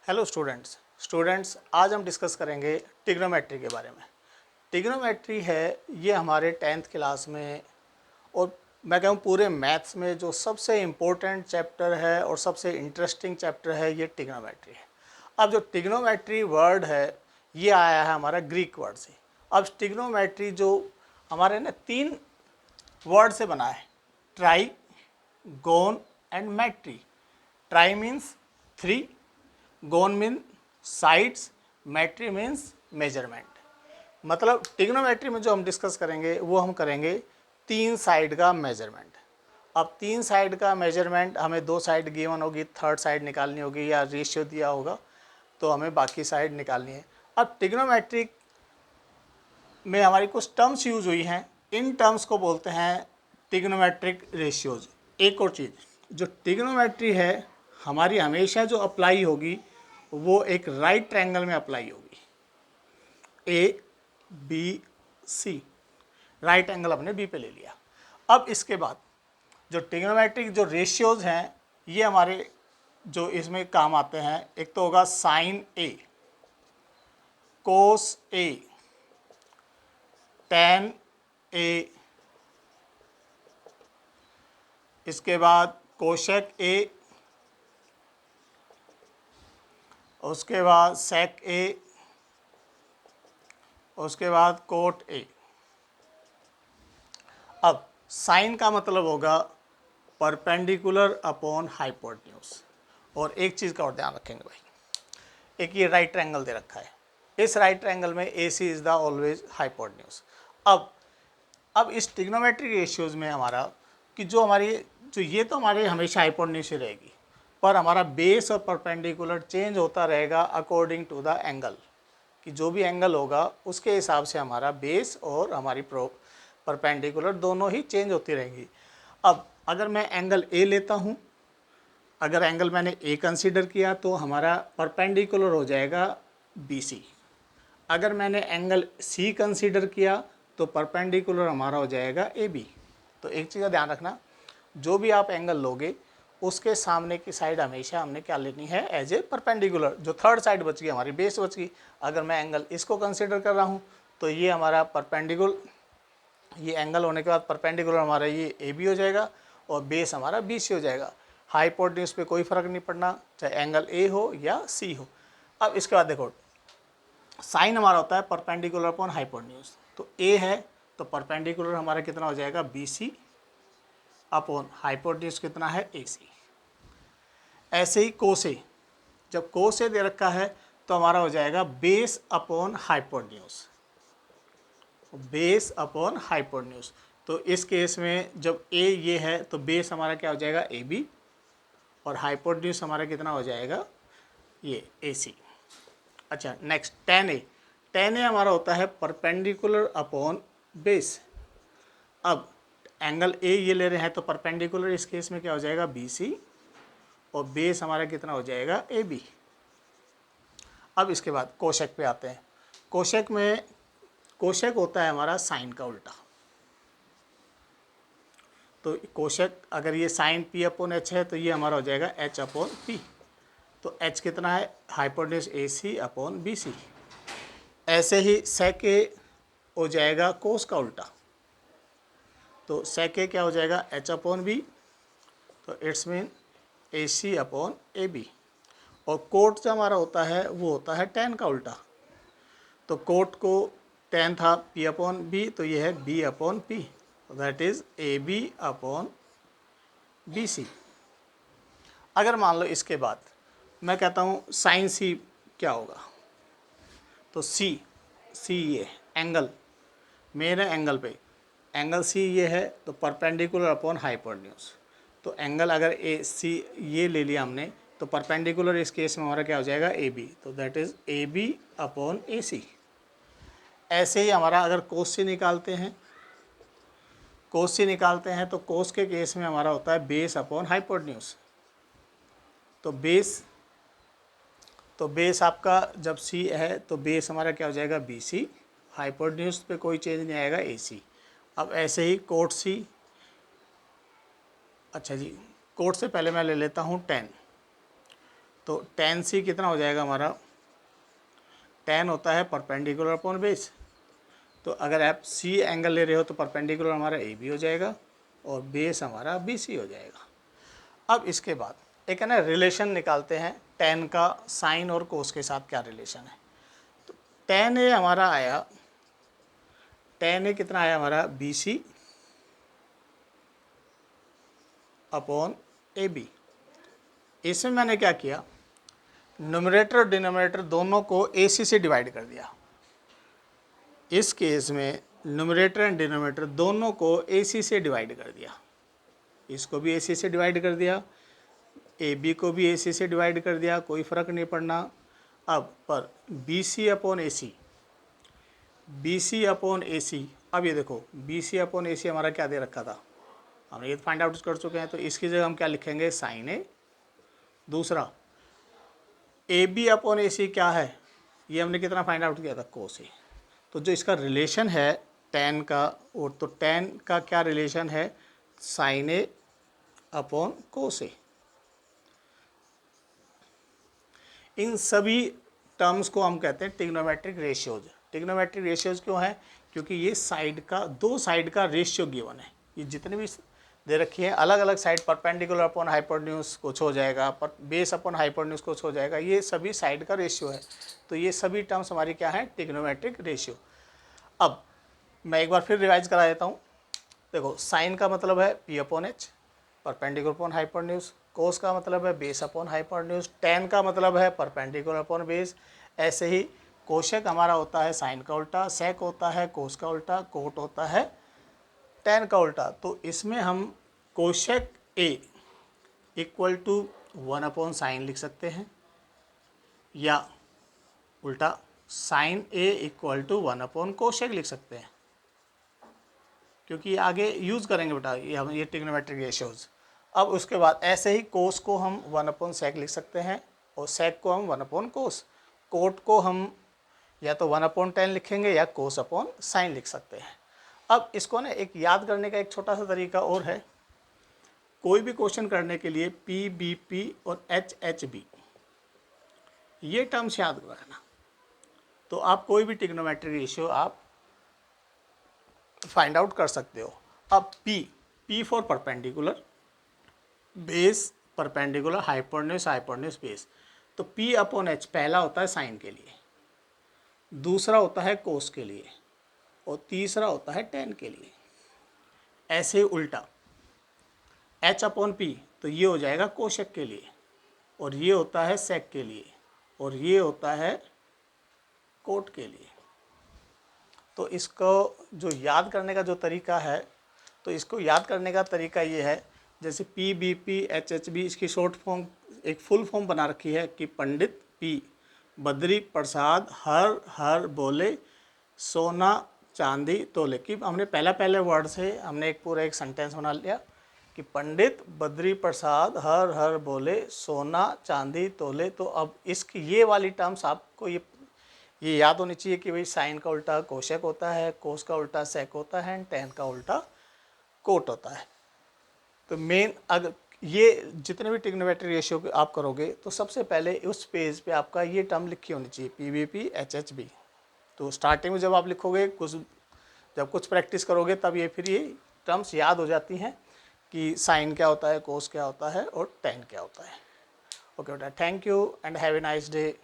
Hello students आज हम discuss करेंगे ट्रिग्नोमेट्री के बारे में। ट्रिग्नोमेट्री है ये हमारे 10th क्लास में और मैं कहूँ पूरे मैथ्स में जो सबसे इम्पोर्टेंट चैप्टर है और सबसे इंटरेस्टिंग चैप्टर है ये ट्रिग्नोमेट्री है। अब जो ट्रिग्नोमेट्री वर्ड है ये आया है हमारा ग्रीक वर्ड से। अब ट्रिग्नोमेट्री जो हमारे ना 3 वर्ड से बना है, tri, gon and metry. Tri means 3, gon mean sides, metry means measurement. मतलब ट्रिग्नोमेट्री में जो हम डिस्कस करेंगे वो हम करेंगे 3 साइड का मेजरमेंट। अब 3 साइड का मेजरमेंट हमें 2 साइड गिवन होगी, थर्ड साइड निकालनी होगी या रेशियो दिया होगा तो हमें बाकी साइड निकालनी है। अब ट्रिग्नोमेट्री में हमारी कुछ टर्म्स यूज हुई हैं, इन टर्म्स को बोलते हैं ट्रिग्नोमेट्रिक रेशियोज। एक और चीज़, जो ट्रिग्नोमेट्री है हमारी हमेशा जो अप्लाई होगी वो एक राइट ट्रायंगल में अप्लाई होगी, A B C. Right angle हमने बी पे ले लिया। अब इसके बाद जो ट्रिग्नोमेट्रिक जो रेशियोज हैं ये हमारे जो इसमें काम आते हैं, एक तो होगा साइन ए, कोस ए, टेन ए, इसके बाद कोशेक ए, उसके बाद सेक ए, उसके बाद कोट ए। अब साइन का मतलब होगा परपेंडिकुलर अपॉन हाइपोटेन्यूज। और एक चीज़ का और ध्यान रखेंगे भाई, एक ये राइट ट्रायंगल दे रखा है, इस राइट ट्रायंगल में ए सी इज़ द ऑलवेज हाइपोटेन्यूज। अब इस ट्रिग्नोमेट्रिक रेशियोज में हमारा कि जो ये तो हमारे हमेशा हाइपोटेन्यूज ही रहेगी, पर हमारा बेस और परपेंडिकुलर चेंज होता रहेगा अकॉर्डिंग टू द एंगल, कि जो भी एंगल होगा उसके हिसाब से हमारा बेस और हमारी परपेंडिकुलर दोनों ही चेंज होती रहेंगी। अब अगर मैं एंगल ए लेता हूँ, अगर एंगल मैंने ए कंसीडर किया तो हमारा परपेंडिकुलर हो जाएगा बी सी। अगर मैंने एंगल सी कंसीडर किया तो परपेंडिकुलर हमारा हो जाएगा ए बी। तो एक चीज़ का ध्यान रखना, जो भी आप एंगल लोगे उसके सामने की साइड हमेशा हमने क्या लेनी है, एज ए परपेंडिकुलर। जो थर्ड साइड बच गई हमारी बेस बच गई, अगर मैं एंगल इसको कंसीडर कर रहा हूँ तो ये हमारा परपेंडिकुलर, ये एंगल होने के बाद परपेंडिकुलर हमारा ये ए बी हो जाएगा और बेस हमारा बी सी हो जाएगा। हाइपोटेन्यूज पे कोई फ़र्क नहीं पड़ना, चाहे एंगल ए हो या सी हो। अब इसके बाद देखो, साइन हमारा होता है परपेंडिकुलर अपॉन हाइपोटेन्यूज। तो ए है तो परपेंडिकुलर हमारा कितना हो जाएगा, बी सी, अपॉन हाइपोटेन्यूज कितना है, ए सी। ऐसे ही कोसे, जब कोसे दे रखा है तो हमारा हो जाएगा base upon hypotenuse, base upon hypotenuse. तो इस केस में जब ए ये है तो बेस हमारा क्या हो जाएगा, ए बी, और हाइपोटेन्यूज हमारा कितना हो जाएगा, ये ए सी। अच्छा नेक्स्ट टेन ए, टेन ए हमारा होता है परपेंडिकुलर अपॉन बेस। अब एंगल ए ये ले रहे हैं तो परपेंडिकुलर इस केस में क्या हो जाएगा, बी सी, और बेस हमारा कितना हो जाएगा, ए बी। अब इसके बाद कोशेक पे आते हैं। कोशेक में, कोशेक होता है हमारा साइन का उल्टा। तो कोशेक अगर ये साइन पी अपॉन एच है तो ये हमारा हो जाएगा एच अपॉन पी। तो एच कितना है, hypotenuse A C upon B सी। ऐसे ही सेक ए हो जाएगा कोस का उल्टा। तो सेक ए क्या हो जाएगा, एच अपॉन बी, तो it's mean A C upon A B. और कोट जो हमारा होता है वो होता है टेन का उल्टा। तो कोट को टेन था पी अपॉन बी, तो ये है B upon P, that is A B upon B C. अगर मान लो इसके बाद मैं कहता हूँ साइन सी क्या होगा, तो सी ये एंगल, मेरे एंगल पे एंगल सी ये है तो परपेंडिकुलर अपॉन हाइपोटेन्यूज। तो एंगल अगर ए सी ये ले लिया हमने तो परपेंडिकुलर इस केस में हमारा क्या हो जाएगा, ए बी, तो that is A B upon A C. ऐसे ही हमारा अगर कोस सी निकालते हैं, कोस सी निकालते हैं तो कोस के केस में हमारा होता है बेस अपॉन हाइपोटेन्यूज। तो बेस आपका जब सी है तो बेस हमारा क्या हो जाएगा, बी सी, हाइपोटेन्यूज पे कोई चेंज नहीं आएगा, ए सी। अब ऐसे ही कोट सी, अच्छा जी कोट से पहले मैं ले लेता हूँ 10, तो tan c कितना हो जाएगा हमारा, tan होता है परपेंडिकुलर अपॉन बेस, तो अगर आप c एंगल ले रहे हो तो परपेंडिकुलर हमारा AB हो जाएगा और बेस हमारा BC हो जाएगा। अब इसके बाद एक है ना रिलेशन निकालते हैं tan का साइन और कोस के साथ क्या रिलेशन है। तो tan A हमारा आया, tan A कितना आया हमारा BC अपॉन AB। इसमें मैंने क्या किया, न्यूमरेटर और डिनोमिनेटर दोनों को AC से डिवाइड कर दिया। इस केस में न्यूमरेटर एंड डिनोमिनेटर दोनों को AC से डिवाइड कर दिया, इसको भी AC से डिवाइड कर दिया, AB को भी AC से डिवाइड कर दिया, कोई फ़र्क नहीं पड़ना। अब पर BC upon AC, BC upon AC, अब ये देखो BC अपॉन AC हमारा क्या दे रखा था, हमने ये फाइंड आउट कर चुके हैं, तो इसकी जगह हम क्या लिखेंगे, साइन ए। दूसरा AB अपॉन AC क्या है, ये हमने कितना फाइंड आउट किया था, कोस ए। तो जो इसका रिलेशन है tan का, और तो tan का क्या रिलेशन है, साइन ए अपॉन कोस ए। इन सभी टर्म्स को हम कहते हैं ट्रिग्नोमेट्रिक रेशियोज। ट्रिग्नोमेट्रिक रेशियोज क्यों है, क्योंकि ये साइड का, दो साइड का रेशियो गिवन है। ये जितने भी दे रखी है अलग अलग साइड, परपेंडिकुलर अपॉन हाइपोटेन्यूज कुछ हो जाएगा, पर बेस अपॉन हाइपोटेन्यूज कुछ हो जाएगा, ये सभी साइड का रेशियो है। तो ये सभी टर्म्स हमारी क्या है, ट्रिग्नोमेट्रिक रेशियो। अब मैं एक बार फिर रिवाइज करा देता हूँ। देखो साइन का मतलब है P upon H, perpendicular upon hypotenuse. Cos का मतलब है बेस अपॉन हाइपोटेन्यूज। tan का मतलब है परपेंडिकुलर अपॉन बेस। ऐसे ही कोशेक हमारा होता है साइन का उल्टा, सेक होता है कोस का उल्टा, कोट होता है tan का उल्टा। तो इसमें हम cosec A equal to 1 upon sine लिख सकते हैं, या उल्टा sine A equal to 1 upon cosec लिख सकते हैं, क्योंकि आगे यूज़ करेंगे बेटा ये हम ये ट्रिग्नोमेट्रिक रेशियोज। अब उसके बाद ऐसे ही कोस को हम 1 अपॉन सेक लिख सकते हैं, और सेक को हम 1 अपॉन कोस। कोट को हम या तो 1 अपॉन tan लिखेंगे या कोस अपॉन साइन लिख सकते हैं। अब इसको ना एक याद करने का एक छोटा सा तरीका और है। कोई भी क्वेश्चन करने के लिए PBP और HHB ये टर्म्स याद रखना, तो आप कोई भी ट्रिग्नोमेट्रिक रेशियो आप फाइंड आउट कर सकते हो। अब P for perpendicular, base perpendicular, hypotenuse hypotenuse base. तो P अपॉन H पहला होता है साइन के लिए, दूसरा होता है कोस के लिए, और तीसरा होता है tan के लिए। ऐसे ही उल्टा H अपॉन P, तो ये हो जाएगा कोशेक के लिए, और ये होता है सेक के लिए, और ये होता है कोट के लिए। तो इसको जो याद करने का जो तरीका है, तो इसको याद करने का तरीका ये है, जैसे PBP HHB इसकी शॉर्ट फॉर्म एक फुल फॉर्म बना रखी है कि पंडित P बद्री प्रसाद हर हर बोले सोना चांदी तोले। कि हमने पहले वर्ड से हमने एक पूरा एक सेंटेंस बना लिया कि पंडित बद्री प्रसाद हर हर बोले सोना चांदी तोले। तो अब इसकी ये वाली टर्म्स आपको ये याद होनी चाहिए कि भाई साइन का उल्टा कोशेक होता है, कोस का उल्टा सेक होता है, एंड tan का उल्टा कोट होता है। तो मेन अगर ये जितने भी ट्रिग्नोमेट्रिक रेशियो आप करोगे तो सबसे पहले उस पेज पे आपका ये टर्म लिखी होनी चाहिए PBP HHB। तो स्टार्टिंग में जब आप लिखोगे जब कुछ प्रैक्टिस करोगे तब ये फिर ये टर्म्स याद हो जाती हैं कि साइन क्या होता है, कोस क्या होता है और tan क्या होता है। ओके बेटा, thank you and have a nice day.